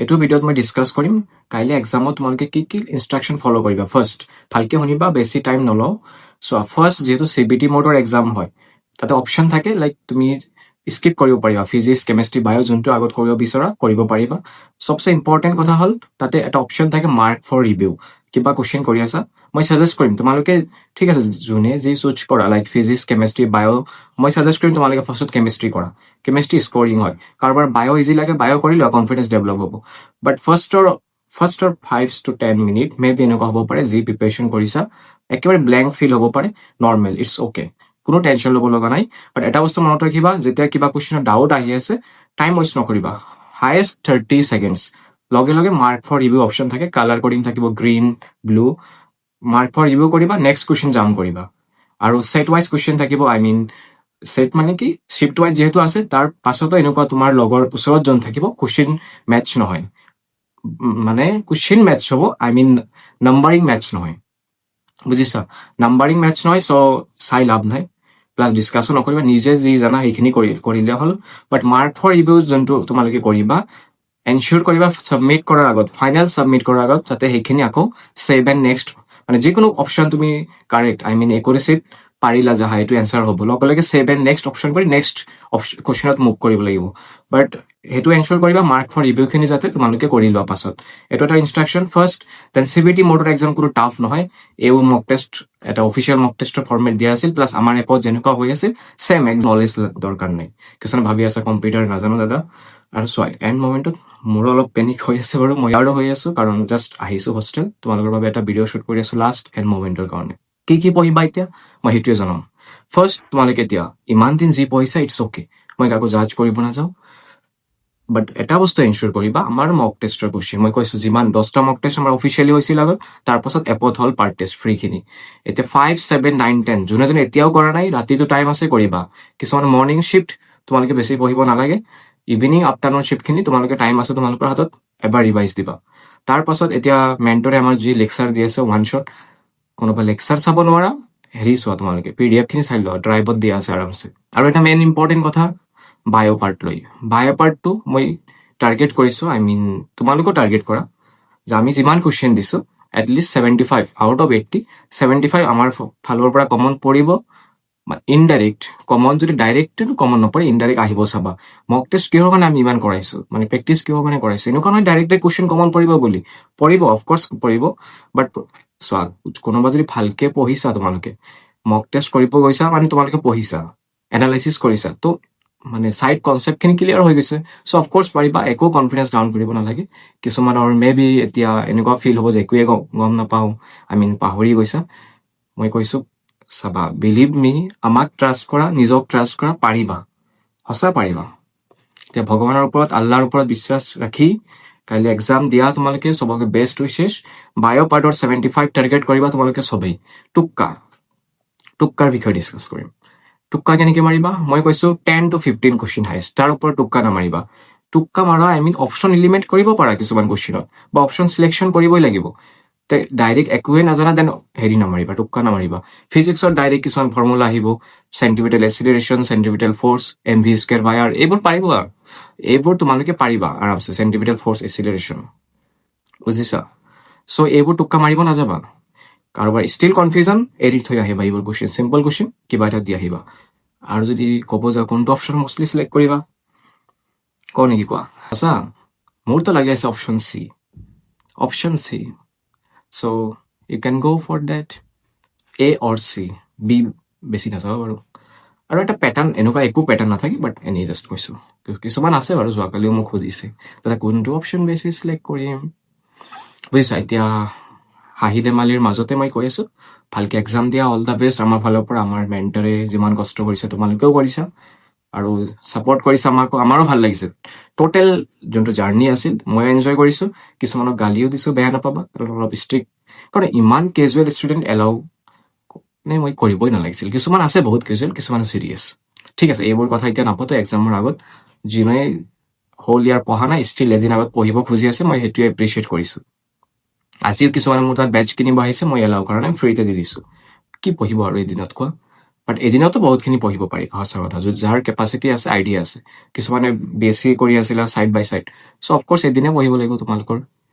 এইটো ভিডিঅ'ত মই ডিছকাছ কৰিম কাইলৈ এক্সামত তোমালোকে কি কি ইনষ্ট্ৰাকশ্যন ফ'ল' কৰিবা। ফাৰ্ষ্ট ভালকৈ শুনিবা, বেছি টাইম নলওঁ। চ' ফাৰ্ষ্ট যিহেতু CBT মোডৰ এক্সাম হয়, তাতে অপশ্যন থাকে লাইক তুমি স্কিপ কৰিব পাৰিবা। ফিজিক্স, কেমেষ্ট্ৰি, বায়' যোনটো আগত কৰিব বিচৰা কৰিব পাৰিবা। চবচে ইম্পৰ্টেণ্ট কথা হ'ল তাতে এটা অপশ্যন থাকে মাৰ্ক ফৰ ৰিভিউ। কিবা কুৱেশ্যন কৰি আছা, মই ছাজেষ্ট কৰিম তোমালোকে, ঠিক আছে, যোনে যি চুজ কৰা লাইক ফিজিক্স, কেমেষ্ট্ৰি, বায়', মই ছাজেষ্ট কৰিম তোমালোকে ফাৰ্ষ্টত কেমেষ্ট্ৰি কৰা। কেমেষ্ট্ৰি স্ক'ৰিং হয়, কাৰোবাৰ বায়' ইজি লাগে বায়' কৰি লোৱা, কনফিডেঞ্চ ডেভেলপ হ'ব। বাট ফাৰ্ষ্টৰ 5 to 10 মিনিট মে বি এনেকুৱা হ'ব পাৰে, যি প্ৰিপেৰেশ্যন কৰিছা একেবাৰে ব্লেংক ফিল হ'ব পাৰে, নৰ্মেল, ইটছ অ'কে, কোনো টেনশ্যন ল'ব লগা নাই। বাট এটা বস্তু মনত ৰাখিবা, যেতিয়া কিবা কুৱেশ্যনৰ ডাউট আহি আছে, টাইম ৱেষ্ট নকৰিবা। হায়েষ্ট 30 ছেকেণ্ডছ, লগে লগে মাৰ্ক ফৰ ৰিভিউ অপশ্যন থাকে, কালাৰ কডিং থাকিব green, blue, mark for review কৰিবা, নেক্সট কুৱেশ্যন জাম্প কৰিবা। আৰু ছেট ৱাইজ কুৱেশ্যন থাকিব, ছেট মানে কি, শ্বিফ্ট ৱাইজ যিহেতু আছে, তাৰ পাছতো এনেকুৱা তোমাৰ লগৰ ওচৰত যোন থাকিব কুৱেশ্যন মেটচ নহয়, মানে কুৱেশ্যন মেটচ হ'ব, নাম্বাৰিং মেটচ নহয়, বুজিছা? নাম্বাৰিং মেটচ নহয়, চ' চাই লাভ নাই, প্লাছ ডিছকাছো নকৰিবা, নিজে যি জানা সেইখিনি কৰিলে হ'ল। বাট মাৰ্ক ফৰ ৰিভিউ যোনটো তোমালোকে কৰিবা, এনচিয়ৰ কৰিবা ছাবমিট কৰাৰ আগত, ফাইনেল ছাবমিট কৰাৰ আগত, যাতে সেইখিনি আকৌ ছেভ এণ্ড নেক্সট, মানে যিকোনো অপশ্যন তুমি কাৰেক্ট, একুৰেচিত পাৰিলা যে এইটো এনচাৰ হ'ব, লগে লগে ছেভ এণ্ড নেক্সট অপশ্যন কৰি নেক্সট কুৱেশ্যনত মুভ কৰিব লাগিব। বাট সেইটো এনচিয়ৰ কৰিবা মাৰ্ক ফৰ ৰিভিউখিনি যাতে তোমালোকে কৰি লোৱা পাছত। এইটো এটা ইনষ্ট্ৰাকশ্যন ফাৰ্ষ্ট। দেন CBT মোডৰ এক্সাম কোনো টাফ নহয়, এইবোৰ মক টেষ্ট, এটা অফিচিয়েল মক টেষ্টৰ ফৰ্মেট দিয়া আছিল, প্লাছ আমাৰ এপত যেনেকুৱা হৈ আছিল ছেম, নলেজ দৰকাৰ নাই। কিছুমানে ভাবি আছে কম্পিউটাৰ নাজানো দাদা। আৰু চোৱা, এণ্ড মমেণ্টত মোৰো অলপ পেনিক হৈ আছে বাৰু, মই আৰু হৈ আছোঁ, কাৰণ জাষ্ট আহিছোঁ হোষ্টেল, তোমালোকৰ বাবে এটা ভিডিঅ' শ্বুট কৰি আছোঁ লাষ্ট এণ্ড মমেণ্টৰ কাৰণে। কি পঢ়িবা এতিয়া মই সেইটোৱে জনাম। ফাৰ্ষ্ট, তোমালোকে এতিয়া ইমান দিন যি পঢ়িছা ইটছ অ'কে, মই কাকো জাজ কৰিব নাযাওঁ। বাট এটা বস্তু এনচিয়ৰ কৰিবা, আমাৰ মক টেষ্টৰ কুৱেশ্যন, মই কৈছোঁ যিমান 10টা মক টেষ্ট আমাৰ অফিচিয়েলি হৈছিল আগত, তাৰপাছত এপত হ'ল পাৰ্ট টেষ্ট ফ্ৰীখিনি। এতিয়া 5, 7, 9, 10 যোনে যোনে এতিয়াও কৰা নাই, ৰাতিটো টাইম আছে কৰিবা। কিছুমান মৰ্ণিং শ্বিফ্ট, তোমালোকে বেছি পঢ়িব নালাগে। ইভিনিং আফটাৰনুন শ্বিফ্টখিনি তোমালোকে টাইম আছে তোমালোকৰ হাতত, এবাৰ ৰিভাইজ দিবা। তাৰপাছত এতিয়া মেণ্টৰে আমাৰ যি লেকচাৰ দি আছে ওৱান শ্বট, কোনোবা লেকচাৰ চাব নোৱাৰা, হেৰি চোৱা তোমালোকে PDF খিনি চাই লোৱা, ড্ৰাইভত দিয়া আছে আৰামছে। আৰু এটা মেইন ইম্পৰ্টেণ্ট কথা, বায়' পাৰ্ট লৈ, বায়' পাৰ্টটো মই টাৰ্গেট কৰিছোঁ, তোমালোকেও টাৰ্গেট কৰা, যে আমি যিমান কুৱেশ্যন দিছোঁ এটলিষ্ট 75 আউট অফ 80, 75 আমাৰ ফালৰ পৰা কমন পৰিব। ইনডাইৰেক্ট কমন, যদি ডাইৰেক্ট কমন নপৰে, ইনডাইৰেক্ট আহিব চাবা। মক টেষ্ট কিহৰ কাৰণে আমি ইমান কৰাইছোঁ, প্ৰেক্টিচ কিহৰ কাৰণে কৰাইছোঁ, এনেকুৱা নহয় ডাইৰেক্ট কুৱেশ্যন কমন পৰিব বুলি, পৰিব, অফক'ৰ্চ পৰিব। বাট চোৱা, কোনোবা যদি ভালকে পঢ়িছা, তোমালোকে মক টেষ্ট কৰিব গৈছা, তোমালোকে পঢ়িছা, এনালাইচিছ কৰিছা, তো চাইড কনচেপ্টখিনি ক্লিয়াৰ হৈ গৈছে, চ' অফক'ৰ্চ পাৰিবা, একো কনফিডেঞ্চ ডাউন কৰিব নালাগে। কিছুমানৰ মে বি এতিয়া এনেকুৱা ফিল হ'ব যে একোৱে গম নাপাওঁ, পাহৰি গৈছা। মই কৈছোঁ চাবা, বিলিভ মি, আমাক ট্ৰাষ্ট কৰা, নিজক ট্ৰাষ্ট কৰা, পাৰিবা, সঁচা পাৰিবা। এতিয়া ভগৱানৰ ওপৰত, আল্লাহৰ ওপৰত বিশ্বাস ৰাখি কাইলৈ এক্সাম দিয়া, তোমালোকে চবকে বেষ্ট উইচেছ। বায়' পাৰ্টৰ 75 টাৰ্গেট কৰিবা তোমালোকে চবেই। টুক্কাৰ বিষয়ে ডিছকাছ কৰিম। টুক্কা কেনেকৈ মাৰিবা, মই কৈছোঁ 10 to 15 কুৱেশ্যন হাইষ্ট, তাৰ ওপৰত টুক্কা নামাৰিবা। টুক্কা মাৰা অপশ্যন এলিমেণ্ট কৰিব পাৰা কিছুমান কুৱেশ্যনত, বা অপশ্যন চিলেকশ্যন কৰিবই লাগিব। ডাইৰেক্ট একোৱে নাজানা, দেন হেৰি নামাৰিবা, টুক্কা নামাৰিবা। ফিজিক্সত ডাইৰেক্ট কিছুমান ফৰ্মুলা আহিব, চেণ্টিমিটেল এক্সিলাৰেশ্যন, চেণ্টিমিটেল ফ'ৰ্চ, mv²/r, এইবোৰ পাৰিবা, এইবোৰ তোমালোকে পাৰিবা আৰামছে, চেণ্টিমিটেল ফ'ৰ্চ, এক্সিলাৰেশ্যন, বুজিছা? চ' এইবোৰ টুক্কা মাৰিব নাযাবা। কাৰোবাৰ ষ্টিল কনফিউজন, এৰি থৈ আহিবা এইবোৰ কুৱেশ্যন, চিম্পল কুৱেশ্যন কিবা এটা দি আহিবা। আৰু যদি ক'ব যাওঁ কোনটো অপশ্যন মষ্টলি চিলেক্ট কৰিবা, কওঁ নেকি, কোৱা? সঁচা মোৰতো লাগি আছে option C. So' you can go' for that, A or C, B বেছি নাযাব বাৰু। আৰু এটা পেটাৰ্ণ, এনেকুৱা একো পেটাৰ্ণ নাথাকে, বাট এনেই জাষ্ট কৈছোঁ, কিছুমান আছে বাৰু, যোৱাকালিও মোক সুধিছে দাদা কোনটো অপশ্যন বেছি চিলেক্ট কৰিম, বুজিছা? এতিয়া হাঁহি ধেমালিৰ মাজতে মই কৈ আছোঁ, ভালকৈ এক্সাম দিয়া, অল দ্য বেষ্ট আমাৰ ফালৰ পৰা। আমাৰ মেণ্টৰে যিমান কষ্ট কৰিছে তোমালোকেও কৰিছা, আৰু ছাপৰ্ট কৰিছা আমাৰো ভাল লাগিছে। টোটেল যোনটো জাৰ্ণি আছিল, মই এনজয় কৰিছোঁ। কিছুমানক গালিও দিছোঁ, বেয়া নাপাবা, অলপ ষ্ট্ৰিক্ট, কাৰণ ইমান কেজুৱেল ষ্টুডেণ্ট এলাউ মই কৰিবই নালাগিছিল। কিছুমান আছে বহুত কেজুৱেল, কিছুমান চিৰিয়াছ, ঠিক আছে, এইবোৰ কথা এতিয়া নাপাতো। এক্সামৰ আগত যোনে হোল ইয়াৰ পঢ়া নাই, ষ্টিল এদিন আগত পঢ়িব খুজি আছে, মই সেইটোৱে এপ্ৰিচিয়েট কৰিছোঁ। আজিও কিছুমানে মোৰ তাত বেটচ কিনিব আহিছে, মই এলাউ কৰা নাই, ফ্ৰীতে দি দিছোঁ। কি পঢ়িব আৰু এদিনত, কোৱা? বাট এদিনতো বহুতখিনি পঢ়িব পাৰি সঁচা কথা, যাৰ কেপাচিটি আছে, আইডিয়া আছে। কিছুমানে BSc কৰি আছিলা ছাইড বাই ছাইড, চ' অফক'ৰ্চ এদিনে পঢ়িব লাগিব তোমালোকৰ।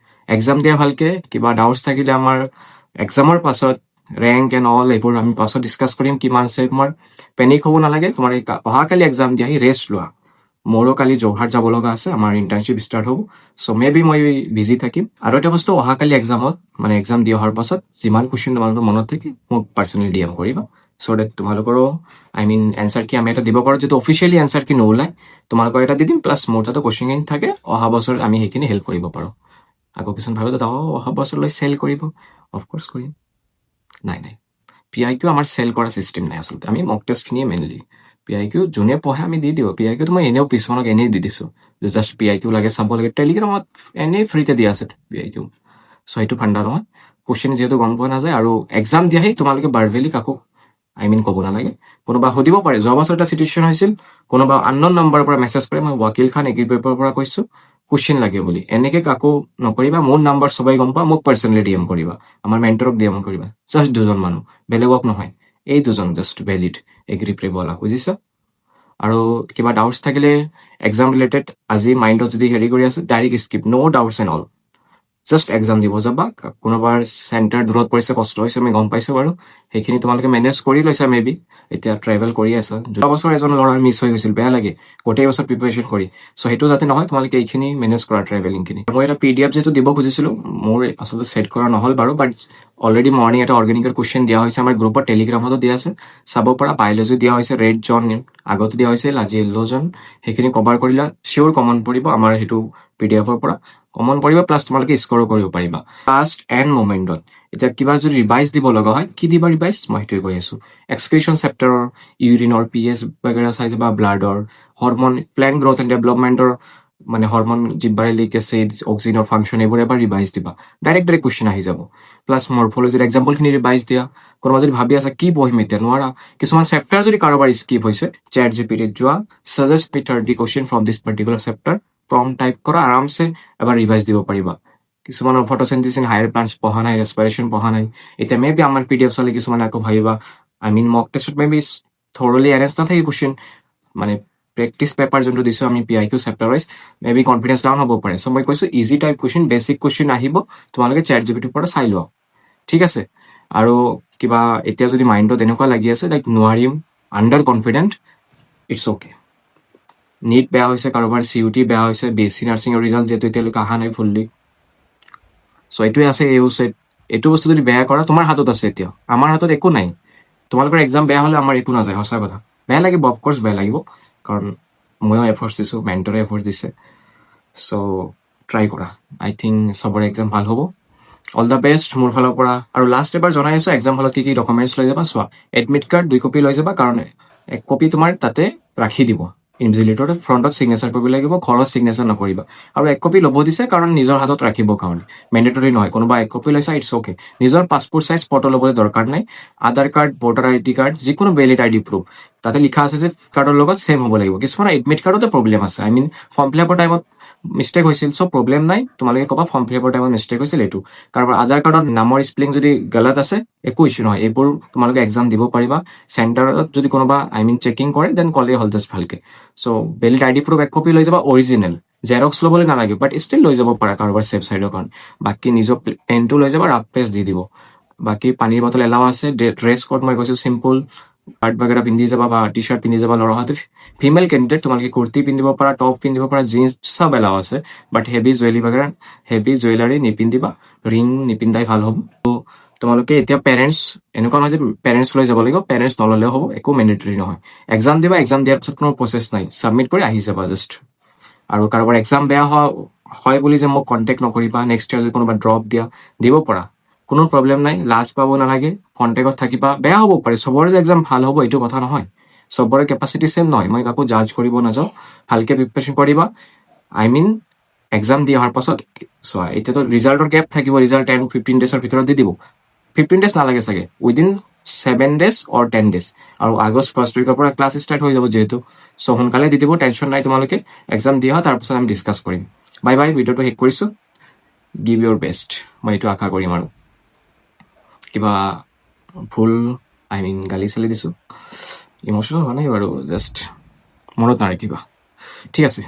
এক্সাম দিয়া ভালকে, কিবা ডাউটছ থাকিলে আমাৰ এক্সামৰ পাছত ৰেংক এণ্ড অল এইবোৰ আমি পাছত ডিছকাছ কৰিম কিমান আছে তোমাৰ। পেনিক হ'ব নালাগে, তোমাৰ অহাকালি এক্সাম দিয়া ৰেষ্ট লোৱা। মোৰো কালি যোৰহাট যাব লগা আছে, আমাৰ ইণ্টাৰ্ণশ্বিপ ষ্টাৰ্ট হ'ব, চ' মে বি মই বিজি থাকিম। আৰু এটা বস্তু, অহাকালি এক্সামত মানে এক্সাম দি অহাৰ পাছত যিমান কুৱেশ্যন তোমালোকৰ মনত থাকে মোক পাৰ্চনেলি DM কৰিবা, চ' ডেট তোমালোকৰো এনচাৰ কি আমি এটা দিব পাৰোঁ, যিটো অফিচিয়েলি এনচাৰ কি নোলায় তোমালোকৰ এটা দি দিম, প্লাছ মোৰ তাতে কুৱেশ্যন থাকে, অহা বছৰ আমি সেইখিনি হেল্প কৰিব পাৰোঁ। আকৌ কিছুমান ভাবে দাদা অহা বছৰলৈ চেল কৰিব, অফক'ৰ্চ কৰিম। নাই PIQ আমাৰ চেল কৰা চিষ্টেম নাই আচলতে, আমি মক টেষ্টখিনিয়ে মেইনলি। PIQ যোনে পঢ়ে আমি দি দিওঁ। PIQ টো মই এনেও কিছুমানক এনেই দি দিছোঁ, যে জাষ্ট PIQ লাগে চাব লাগে। টেলিগ্ৰামত এনেই ফ্ৰীতে দিয়া আছে PIQ, চ' সেইটো ফাণ্ডা নহয়। কুৱেশ্যন যিহেতু গম পোৱা নাযায়, আৰু এক্সাম দিয়াহি তোমালোকে বাৰবেলি কাকো ক'ব নালাগে। কোনোবা সুধিব পাৰে, যোৱা বছৰ এটা চিটুৱেশ্যন হৈছিল, কোনোবা আনন'ন নম্বৰৰ পৰা মেছেজ কৰে, মই ৱাকিল খান এগ্ৰিপেপৰ পৰা কৈছোঁ, কুৱেশ্যন লাগে বুলি। এনেকে কাকো নকৰিবা, মোৰ নাম্বাৰ সবাই গম পোৱা, মোক পাৰ্চনেলি DM কৰিবা, আমাৰ মেণ্টৰক DM কৰিবা। জাষ্ট দুজন মানুহ, বেলেগক নহয়, এই দুজন জাষ্ট ভেলিড এগ্ৰিপেপৱালা, বুজিছা? আৰু কিবা ডাউটছ থাকিলে এক্সাম ৰিলেটেড আজি মাইণ্ডত যদি হেৰি কৰি আছে, direct skip, no' doubts and all. Just exam দিব যাবা। কোনোবাৰ চেণ্টাৰ দূৰত পৰিছে, কষ্ট হৈছে, আমি গম পাইছোঁ বাৰু, সেইখিনি তোমালোকে মেনেজ কৰি লৈছা মে বি, এতিয়া ট্ৰেভেল কৰি আছা। যোৱা বছৰ এজন ল'ৰাৰ মিছ হৈ গৈছিল, বেয়া লাগে, গোটেই বছৰ প্ৰিপেৰেশ্যন কৰি। চ' সেইটো যাতে নহয়, তোমালোকে এইখিনি মেনেজ কৰা, ট্ৰেভেলিংখিনি। মই এটা PDF যিহেতু দিব খুজিছিলোঁ, মোৰ আচলতে ছেট কৰা নহ'ল বাৰু, বাট অলৰেডি মৰ্ণিং এটা অৰ্গেনিকেল কুৱেশ্যন দিয়া হৈছে আমাৰ গ্ৰুপত, টেলিগ্ৰামতো দিয়া আছে, চাব পৰা। বায়'লজি দিয়া হৈছে, ৰেড জন আগতে দিয়া হৈছিল, আজি য়েল্ল' জন, সেইখিনি কভাৰ কৰিলা, চিয়'ৰ কমন পৰিব আমাৰ সেইটো PDFৰ পৰা, কমন পৰিব, প্লাছ তোমালোকে স্ক'ৰো কৰিব পাৰিবা লাষ্ট এণ্ড মমেণ্টত। এতিয়া কিবা যদি ৰিভাইজ দিব লগা হয়, কি দিবা ৰিভাইজ, মই সেইটোৱে কৈ আছোঁ। এক্সক্ৰিশ্যন চেপ্টাৰৰ, ইউৰিনৰ pH বাগেৰা চাই যাবা, ব্লাডৰ, হৰমন, প্লেণ্ট গ্ৰ'থ এণ্ড ডেভেলপমেণ্টৰ মানে হৰমন, জিব্বাৰেলিক এচিড, অক্সিজেনৰ ফাংচন, এইবোৰ এবাৰ ৰিভাইজ দিবা, ডাইৰেক্ট কুৱেশ্যন আহি যাব। প্লাছ মৰফলজিৰ এক্সাম্পলখিনি ৰিভাইজ দিয়া। কোনোবা যদি ভাবি আছা কি পঢ়িম এতিয়া, নোৱাৰা। কিছুমান চেপ্টাৰ যদি কাৰোবাৰ স্কিপ হৈছে, ChatGPTত যোৱা, suggest me 30 question from this particular chapter, prompt type কৰা, আৰামছে এবাৰ ৰিভাইজ দিব পাৰিবা। কিছুমানৰ ফটোচিনথেচিছ ইন হায়াৰ প্লান্টছ পঢ়া নাই, ৰেস্পিৰেশ্যন পঢ়া নাই, এতিয়া মে বি আমাৰ PDF চালে কিছুমানে আকৌ ভাবিবা, মক টেষ্টত মে বি থৰলি এৰেঞ্জ নাথাকে কুৱেশ্যন, মানে প্ৰেক্টিচ পেপাৰ যোনটো দিছোঁ আমি PIQ chapter wise, may be confidence down হ'ব পাৰে। চ' মই কৈছোঁ easy type question, basic question আহিব, তোমালোকে ChatGPTৰ পৰা চাই লোৱা, ঠিক আছে? আৰু কিবা এতিয়া যদি মাইণ্ডত এনেকুৱা লাগি আছে লাইক নোৱাৰিম, under confident, it's okay. NEET বেয়া হৈছে, কাৰোবাৰ CUT বেয়া হৈছে, BSc নাৰ্ছিঙৰ ৰিজাল্ট যিহেতু এতিয়ালৈকে অহা নাই ফুল্লি, চ' এইটোৱে আছে AU-CET। এইটো বস্তু যদি বেয়া কৰা, তোমাৰ হাতত আছে। এতিয়া আমাৰ হাতত একো নাই। তোমালোকৰ এক্সাম বেয়া হ'লে আমাৰ একো নাযায়, সঁচা কথা। বেয়া লাগিব, অফক'ৰ্চ বেয়া লাগিব, কাৰণ ময়ো এফৰ্টছ দিছোঁ, মেণ্টৰে এফৰ্টছ দিছে। চ' ট্ৰাই কৰা, আই থিংক চবৰে এক্সাম ভাল হ'ব। অল দ্য বেষ্ট মোৰ ফালৰ পৰা। আৰু লাষ্ট এবাৰ জনাই আছোঁ, এক্সাম হলত কি ডকুমেণ্টছ লৈ যাবা। চোৱা, এডমিট কাৰ্ড 2 কপি লৈ যাবা, কাৰণ 1 কপি তোমাৰ তাতে ৰাখি দিব, ইনভিজিলেটৰ ফ্ৰণ্টত ছিগনেচাৰ কৰিব লাগিব, ঘৰত ছিগনেচাৰ নকৰিবা। আৰু 1 কপি ল'ব দিছে, কাৰণ নিজৰ হাতত ৰাখিবৰ কাৰণে, মেণ্ডেটৰী নহয়। কোনোবা 1 কপি লৈছা, ইটছ অ'কে। নিজৰ পাছপোৰ্ট চাইজ ফটো ল'বলৈ দৰকাৰ নাই। আধাৰ কাৰ্ড, ভোটাৰ ID কাৰ্ড, যিকোনো ভেলিড ID প্ৰুফ, তাতে লিখা আছে যে কাৰ্ডৰ লগত ছেম হ'ব লাগিব। কিছুমানৰ এডমিট কাৰ্ডতে প্ৰব্লেম আছে, ফৰ্ম ফিল আপৰ টাইমত মিষ্টেক হৈছিল, চ' প্ৰব্লেম নাই, তোমালোকে ক'বা ফৰ্ম ফিল আপৰ টাইমত মিষ্টেক হৈছিল এইটো। কাৰোবাৰ আধাৰ কাৰ্ডত নামৰ স্পেলিং যদি গলত আছে, একো ইছ্যু নহয়, এইবোৰ তোমালোকে এক্সাম দিব পাৰিবা। চেণ্টাৰত যদি কোনোবা চেকিং কৰে, দেন ক'লেই হ'ল জাষ্ট ভালকে। চ' ভেলিড ID প্ৰুফ 1 কপি লৈ যাবা, অৰিজিনেল, জেৰক্স ল'বলৈ নালাগে, বাট ষ্টিল লৈ যাব পাৰা কাৰোবাৰ ছেফ চাইডৰ কাৰণে। বাকী নিজৰ পেনটো লৈ যাবা, ৰাফ পেজ দি দিব। বাকী পানীৰ বটল এলাও আছে। ড্ৰেছ কোড মই কৈছোঁ চিম্পল, পাৰ্ট বাগেৰা পিন্ধি যাবা, বা টি-চাৰ্ট পিন্ধি যাবা। ল'ৰাহঁতে, ফিমেল কেণ্ডিডেট তোমালোকে কুৰ্তি পিন্ধিব পাৰা, টপ পিন্ধিব পাৰা, জিন্স চব এলাও আছে, বাট হেভি জুৱেলাৰী নিপিন্ধিবা, ৰিং নিপিন্ধাই ভাল হ'ব। তোমালোকে এতিয়া পেৰেণ্টছ, এনেকুৱা নহয় যে পেৰেণ্টছ লৈ যাব লাগিব, পেৰেণ্টছ নল'লেও হ'ব, একো মেণ্ডেটৰী নহয়। এক্সাম দিবা, এক্সাম দিয়াৰ পিছত কোনো প্ৰচেছ নাই, ছাবমিট কৰি আহি যাবা জাষ্ট। আৰু কাৰোবাৰ এক্সাম বেয়া হয় বুলি যে মোক কণ্টেক্ট নকৰিবা, নেক্সট ইয়াৰ যদি কোনোবা ড্ৰপ দিব পৰা, কোনো প্ৰব্লেম নাই, লাজ পাব নালাগে, কণ্টেক্টত থাকিবা। বেয়া হ'ব পাৰে, চবৰে যে এক্সাম ভাল হ'ব এইটো কথা নহয়, চবৰে কেপাচিটি ছেম নহয়, মই কাকো জাজ কৰিব নাযাওঁ। ভালকৈ প্ৰিপেৰেশ্যন কৰিবা। এক্সাম দি অহাৰ পাছত চোৱা, এতিয়াতো ৰিজাল্টৰ গেপ থাকিব, ৰিজাল্ট 10-15 ডেজৰ ভিতৰত দি দিব। 15 ডেজ নালাগে চাগে, উইদিন 7 ডেজ অৰ 10 ডেজ। আৰু আগষ্ট 1st উইকৰ পৰা ক্লাছ ষ্টাৰ্ট হৈ যাব যিহেতু, চ' সোনকালে দি দিব, টেনশ্যন নাই। তোমালোকে এক্সাম দি অহা, তাৰপাছত আমি ডিছকাছ কৰিম। বাই বাই, ভিডিঅ'টো শেষ কৰিছোঁ। গিভ ইয়'ৰ বেষ্ট, মই এইটো আশা কৰিম। আৰু কিবা ভুল আই মিন গালি চালি দিছোঁ, ইম'চনেল হোৱা নাই বাৰু, জাষ্ট মনত নাৰাখিবা। ঠিক আছে।